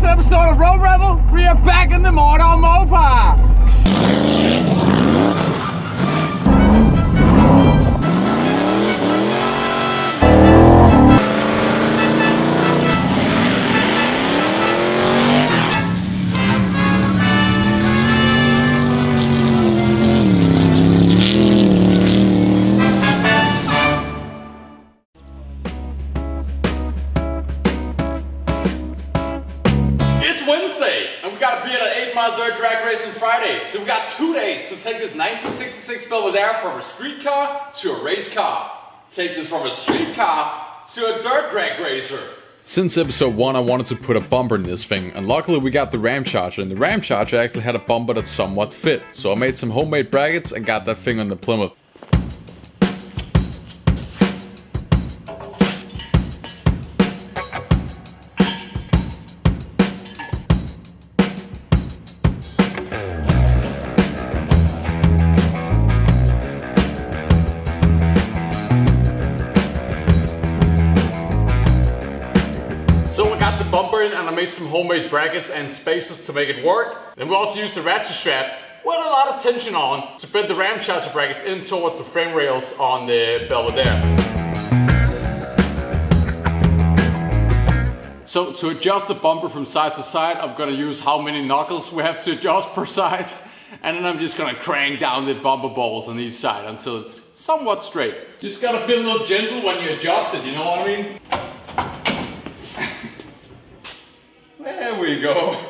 episode of Road Rebel, we are back in the modern mopar. Wednesday, and we got to be at an 8-mile dirt drag race on Friday. So we got 2 days to take this 1966 Belvedere from a street car to a race car. Take this from a street car to a dirt drag racer. Since episode 1 I wanted to put a bumper in this thing, and luckily we got the Ram Charger, and the Ram Charger actually had a bumper that somewhat fit. So I made some homemade brackets and got that thing on the Plymouth. So I got the bumper in and I made some homemade brackets and spacers to make it work. Then we also used the ratchet strap with a lot of tension on to bend the Ram Charger brackets in towards the frame rails on the Belvedere. So to adjust the bumper from side to side, I'm gonna use how many knuckles we have to adjust per side. And then I'm just gonna crank down the bumper balls on each side until it's somewhat straight. Just gotta be a little gentle when you adjust it, you know what I mean? There we go.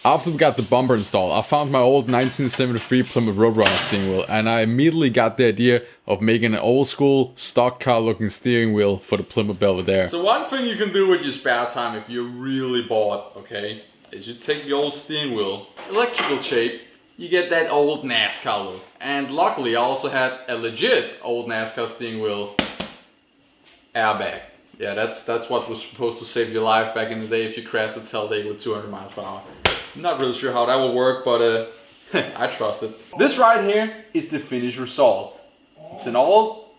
After we got the bumper installed, I found my old 1973 Plymouth Roadrunner steering wheel, and I immediately got the idea of making an old school stock car looking steering wheel for the Plymouth Belvedere. So one thing you can do with your spare time if you're really bored, okay, is you take the old steering wheel, electrical shape, you get that old NASCAR look. And luckily I also had a legit old NASCAR steering wheel airbag. Yeah, that's what was supposed to save your life back in the day if you crashed a tailgate with 200 miles per hour. I'm not really sure how that will work, but I trust it. This right here is the finished result. It's an old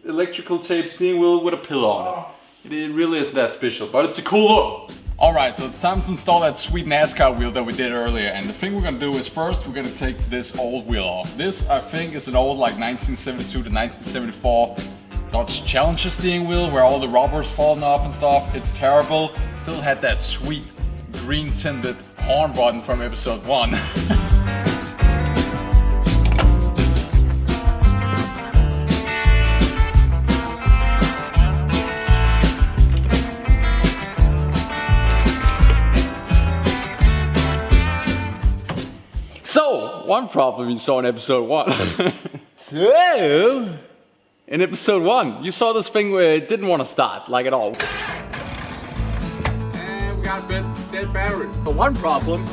electrical tape steering wheel with a pillow on it. It really isn't that special, but it's a cool look. Alright, so it's time to install that sweet NASCAR wheel that we did earlier, and the thing we're gonna do is first we're gonna take this old wheel off. This I think is an old like 1972 to 1974 Dodge Challenger steering wheel where all the rubber's falling off and stuff. It's terrible. Still had that sweet green tinted horn button from episode 1. So, one problem you saw in episode 1. So, in episode 1, you saw this thing where it didn't want to start, like at all. And we got a dead battery. But one problem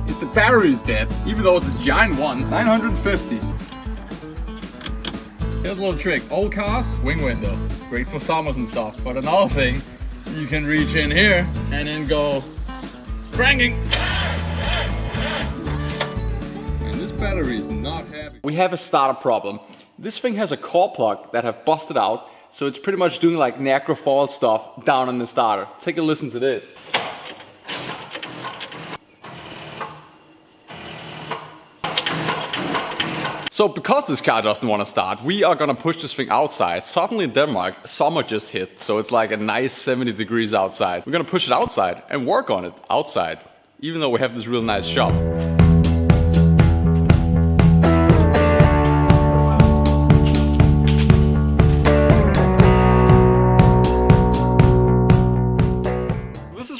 is the battery is dead, even though it's a giant one. 950. Here's a little trick. Old cars, wing window. Great for summers and stuff. But another thing, you can reach in here and then go cranking. And this battery is not happy. We have a starter problem. This thing has a core plug that have busted out, so it's pretty much doing like Niagara Falls stuff down in the starter. Take a listen to this. So because this car doesn't want to start, we are gonna push this thing outside. Suddenly in Denmark, summer just hit, so it's like a nice 70 degrees outside. We're gonna push it outside and work on it outside, even though we have this real nice shop.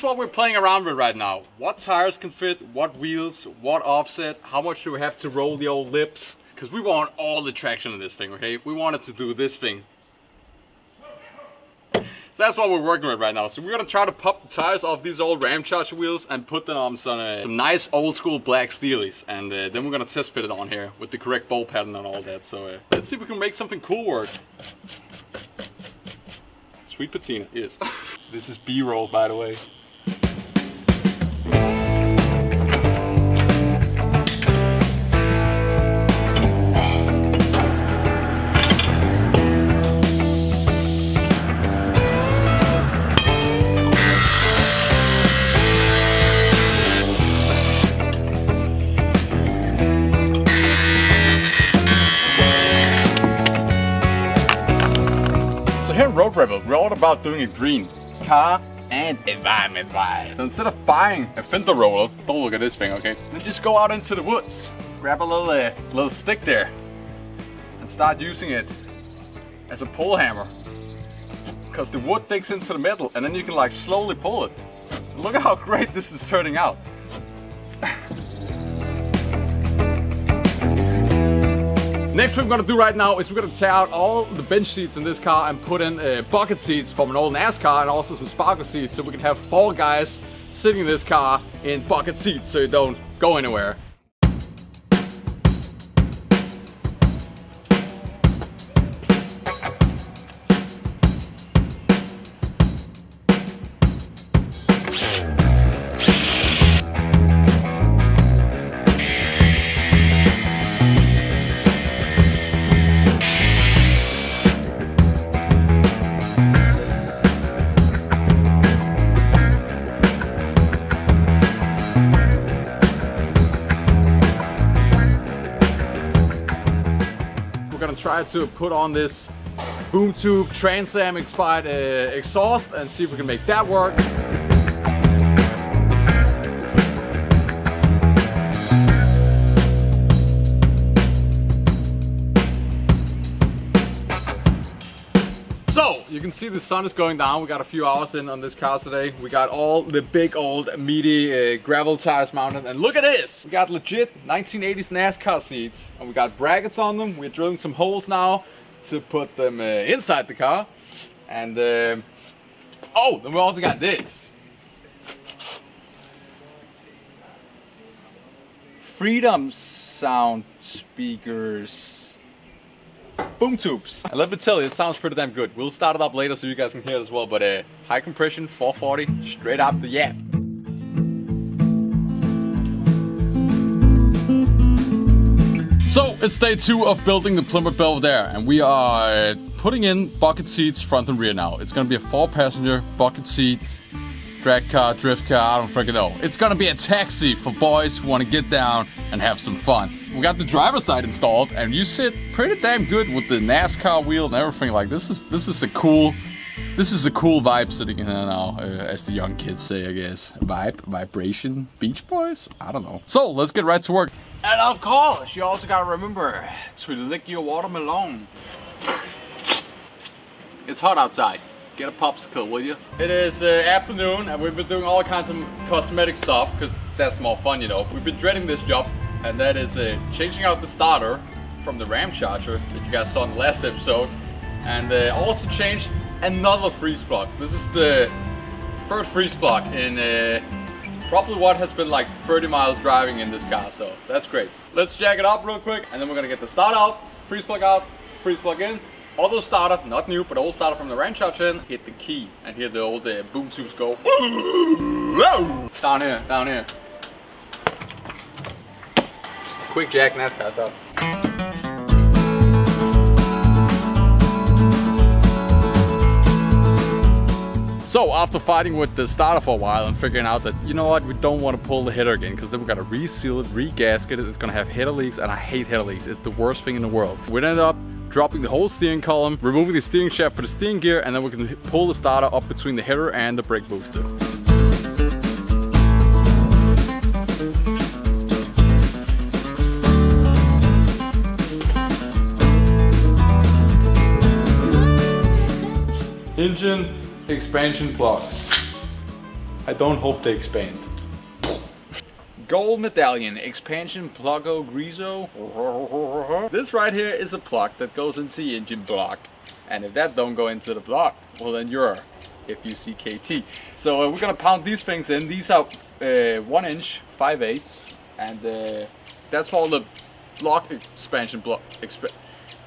What we're playing around with right now. What tires can fit, what wheels, what offset, how much do we have to roll the old lips? Because we want all the traction on this thing, okay? We wanted to do this thing. So that's what we're working with right now. So we're gonna try to pop the tires off these old Ram Charger wheels and put them on some nice old school black steelies. And then we're gonna test fit it on here with the correct bolt pattern and all that. So let's see if we can make something cool work. Sweet patina, yes. This is B-roll, by the way. up, Rebel. We're all about doing it green. Car and environment wise. So instead of buying a fender roller, don't look at this thing, okay? Then just go out into the woods, grab a little stick there, and start using it as a pull hammer. Because the wood digs into the metal, and then you can like slowly pull it. Look at how great this is turning out. Next thing we're gonna do right now is we're gonna tear out all the bench seats in this car and put in bucket seats from an old NASCAR and also some sparkle seats so we can have 4 guys sitting in this car in bucket seats so you don't go anywhere. We're gonna try to put on this boom tube Trans Am expired exhaust and see if we can make that work. So, you can see the sun is going down. We got a few hours in on this car today. We got all the big old meaty gravel tires mounted. And look at this! We got legit 1980s NASCAR seats. And we got brackets on them. We're drilling some holes now to put them inside the car. And, oh, then we also got this. Freedom sound speakers. Boom tubes. And let me tell you, it sounds pretty damn good. We'll start it up later so you guys can hear it as well. But high compression, 440, straight up the yap. So it's day 2 of building the Plymouth Belvedere, and we are putting in bucket seats front and rear now. It's gonna be a 4-passenger bucket seat, drag car, drift car, I don't freaking know. It's gonna be a taxi for boys who want to get down and have some fun. We got the driver's side installed, and you sit pretty damn good with the NASCAR wheel and everything. Like this is a cool vibe sitting in there now, as the young kids say, I guess. Vibe, vibration, Beach Boys. I don't know. So let's get right to work. And of course, you also gotta remember to lick your watermelon. It's hot outside. Get a popsicle, will you? It is afternoon, and we've been doing all kinds of cosmetic stuff because that's more fun, you know. We've been dreading this job, and that is changing out the starter from the Ram Charger that you guys saw in the last episode, and also changed another freeze block. This is the first freeze block in probably what has been like 30 miles driving in this car, so that's great. Let's jack it up real quick, and then we're gonna get the starter out, freeze plug in. Auto starter, not new, but old starter from the Ram Charger in. Hit the key and hear the old boom tubes go. Down here. Quick jack NASCAR stuff. So after fighting with the starter for a while and figuring out that, you know what, we don't want to pull the header again because then we got to reseal it, re-gasket it. It's going to have header leaks, and I hate header leaks. It's the worst thing in the world. We ended up dropping the whole steering column, removing the steering shaft for the steering gear, and then we can pull the starter up between the header and the brake booster. Engine expansion plugs. I don't hope they expand. Gold medallion expansion pluggo greaso. This right here is a plug that goes into the engine block, and if that don't go into the block, well then you're FUCKT. So we're gonna pound these things in. These are 1 inch 5/8, and that's for all the block expansion block.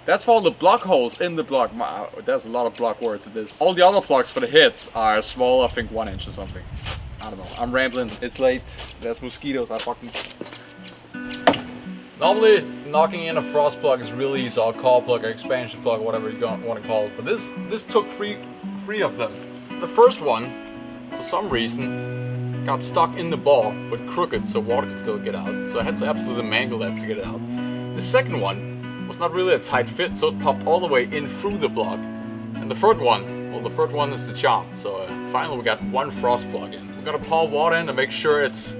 That's for all the block holes in the block. There's a lot of block words in this. All the other plugs for the heads are small, I think 1 inch or something. I don't know, I'm rambling, it's late, there's mosquitoes, I fucking... Normally, knocking in a frost plug is really easy, or a core plug, or expansion plug, whatever you want to call it. But this took three of them. The first one, for some reason, got stuck in the ball, but crooked, so water could still get out. So I had to absolutely mangle that to get it out. The second one was not really a tight fit, so it popped all the way in through the block. And the third one, well, Well, the first one is the charm. So finally we got one frost plug in. We're gonna pour water in to make sure it's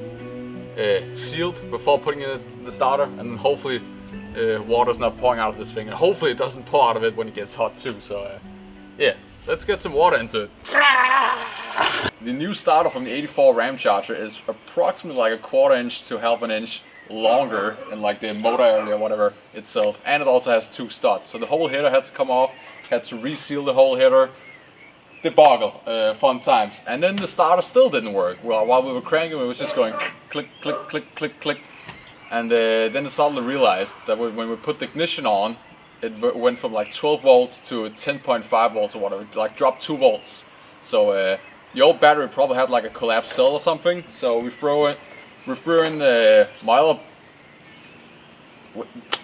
sealed before putting in the starter, and hopefully water's not pouring out of this thing, and hopefully it doesn't pour out of it when it gets hot too. So yeah, let's get some water into it. The new starter from the 84 Ram Charger is approximately like a 1/4 inch to 1/2 inch longer in like the motor area or whatever itself, and it also has 2 studs. So the whole header had to come off, had to reseal the whole header. Debacle, fun times. And then the starter still didn't work. Well, while we were cranking, it was just going click, click, click, click, click. And then I suddenly realized that when we put the ignition on, it went from like 12 volts to 10.5 volts or whatever. It like dropped 2 volts. So the old battery probably had like a collapsed cell or something. So we throw in the mile.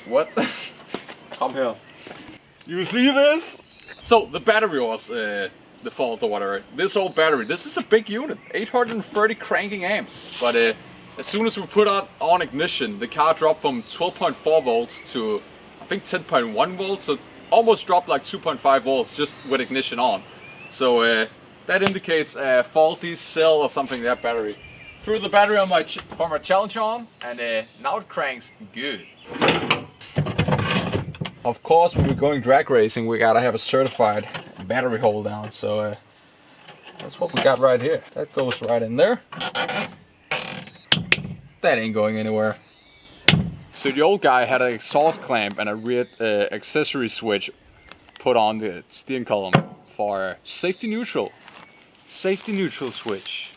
What? Come here. You see this? So the battery was the fault or whatever. This old battery, this is a big unit, 830 cranking amps. But as soon as we put on ignition, the car dropped from 12.4 volts to I think 10.1 volts. So it almost dropped like 2.5 volts just with ignition on. So that indicates a faulty cell or something in that battery. Threw the battery on for my Challenger on, and now it cranks good. Of course, when we're going drag racing, we gotta have a certified battery hold down. So that's what we got right here. That goes right in there. That ain't going anywhere. So the old guy had an exhaust clamp and a rear accessory switch put on the steering column for safety neutral switch.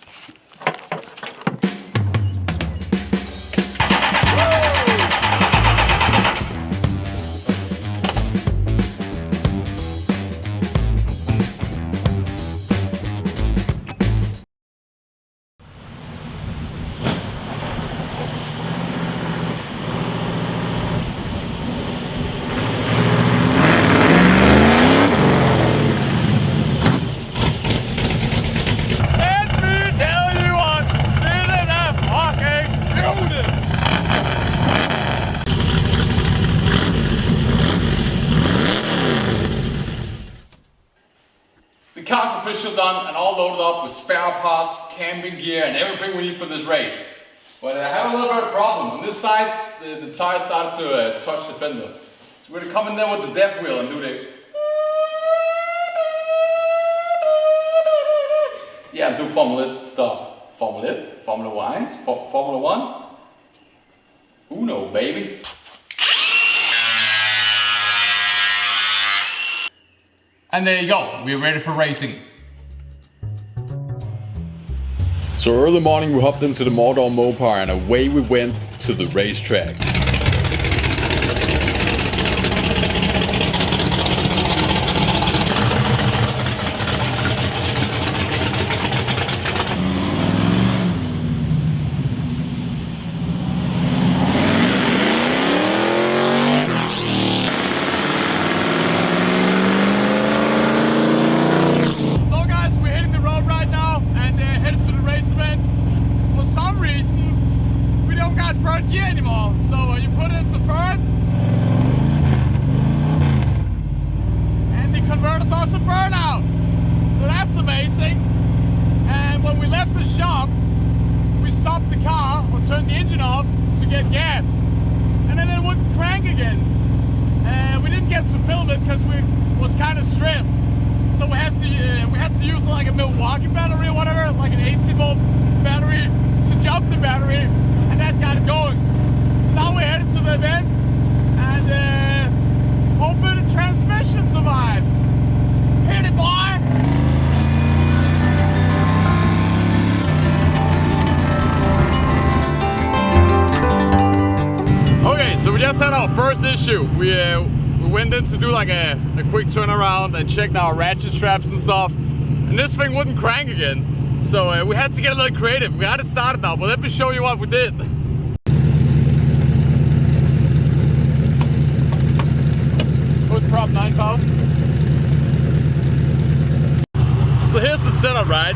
The car's officially done and all loaded up with spare parts, camping gear, and everything we need for this race. But I have a little bit of a problem. On this side, the tire started to touch the fender. So we're going to come in there with the death wheel and do the... Yeah, do Formula stuff. Formula 1. Uno, baby. And there you go, we're ready for racing. So early morning we hopped into the Mordor mopar and away we went to the racetrack. Turned the engine off to get gas, and then it wouldn't crank again. And we didn't get to film it because we was kind of stressed. So we had to use like a Milwaukee battery or whatever, like an 18-volt battery to jump the battery, and that got it going. So now we're headed to the event, and hopefully the transmission survives. Hit it, boy! So we just had our first issue. We went in to do like a quick turnaround and checked our ratchet straps and stuff, and this thing wouldn't crank again. So we had to get a little creative. We got it started now, but let me show you what we did. Hood prop 9000. So here's the setup, right?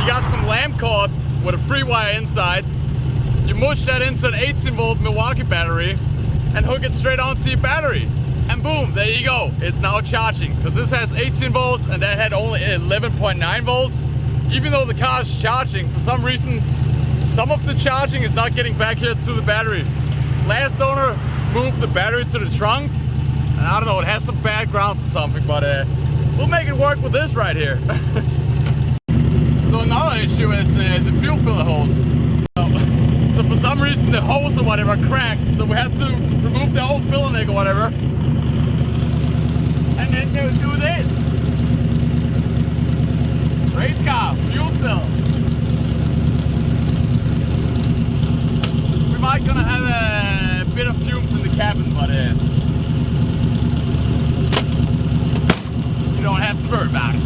You got some lamp cord with a free wire inside. You mush that into an 18-volt Milwaukee battery and hook it straight onto your battery. And boom, there you go. It's now charging. Because this has 18 volts and that had only 11.9 volts. Even though the car is charging, for some reason, some of the charging is not getting back here to the battery. Last owner moved the battery to the trunk. And I don't know, it has some bad grounds or something, but we'll make it work with this right here. So another issue is the fuel filler hose. So for some reason the hose or whatever cracked, so we had to remove the old filler neck or whatever. And then do this. Race car, fuel cell. We might gonna have a bit of fumes in the cabin, but you don't have to worry about it.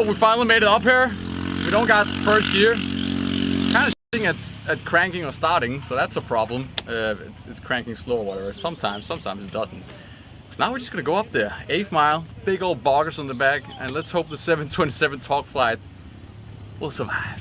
We finally made it up here. We don't got first gear. It's kind of shitting at cranking or starting, so that's a problem. It's cranking slow or whatever. Sometimes it doesn't. So now we're just gonna go up there, 8th mile, big old boggers on the back, and let's hope the 727 Talk Flight will survive.